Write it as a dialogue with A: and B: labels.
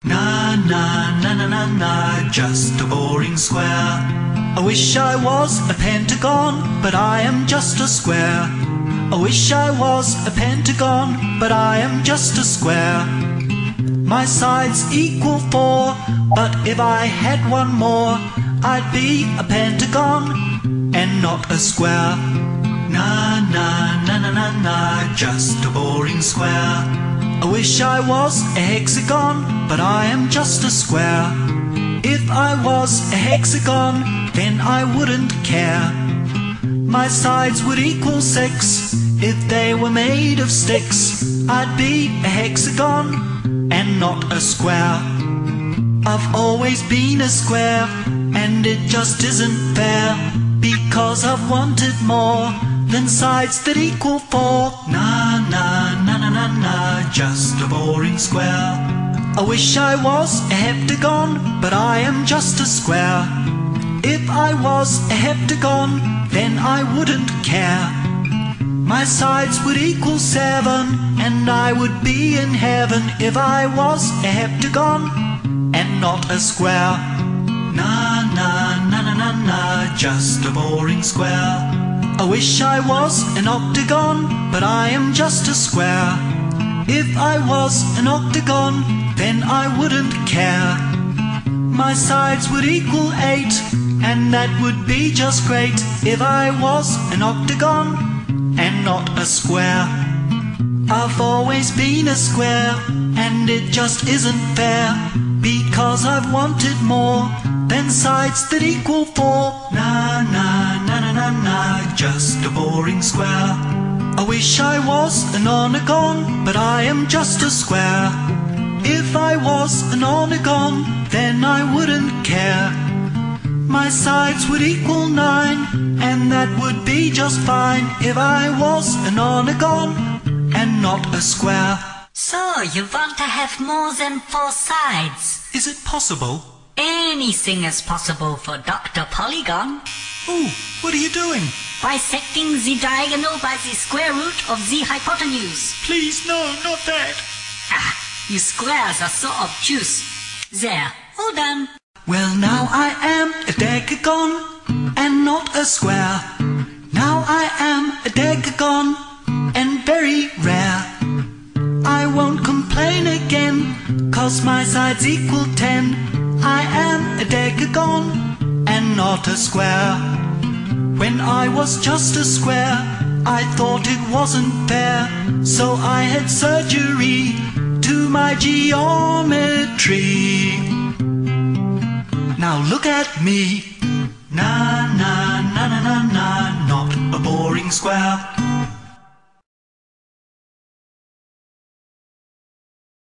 A: Na na na na na na, just a boring square. I wish I was a pentagon, but I am just a square. I wish I was a pentagon, but I am just a square. My sides equal 4, but if I had one more, I'd be a pentagon and not a square. Na na na na na na, just a boring square. I wish I was a hexagon, but I am just a square. If I was a hexagon, then I wouldn't care. My sides would equal 6 if they were made of sticks. I'd be a hexagon and not a square. I've always been a square, and it just isn't fair, because I've wanted more than sides that equal 4. Na na na na na na, just a boring square. I wish I was a heptagon, but I am just a square. If I was a heptagon, then I wouldn't care. My sides would equal 7, and I would be in heaven if I was a heptagon and not a square. Na na na na na na, just a boring square. I wish I was an octagon, but I am just a square. If I was an octagon, then I wouldn't care. My sides would equal 8, and that would be just great if I was an octagon and not a square. I've always been a square, and it just isn't fair, because I've wanted more than sides that equal 4. Na na na na na na, just a boring square. I wish I was an onagon, but I am just a square. If I was an onagon, then I wouldn't care. My sides would equal 9, and that would be just fine if I was an onagon and not a square.
B: So, you want to have more than 4 sides?
A: Is it possible?
B: Anything is possible for Dr. Polygon.
A: Ooh, what are you doing?
B: Bisecting the diagonal by the square root of the hypotenuse.
A: Please, no, not that.
B: Ah, you squares are so obtuse. There, all done.
A: Well, now I am a decagon and not a square. Now I am a decagon and very rare. I won't complain again, 'cause my sides equal 10. I am a decagon and not a square. When I was just a square, I thought it wasn't fair, so I had surgery to my geometry. Now look at me. Na na na na na na, not a boring square.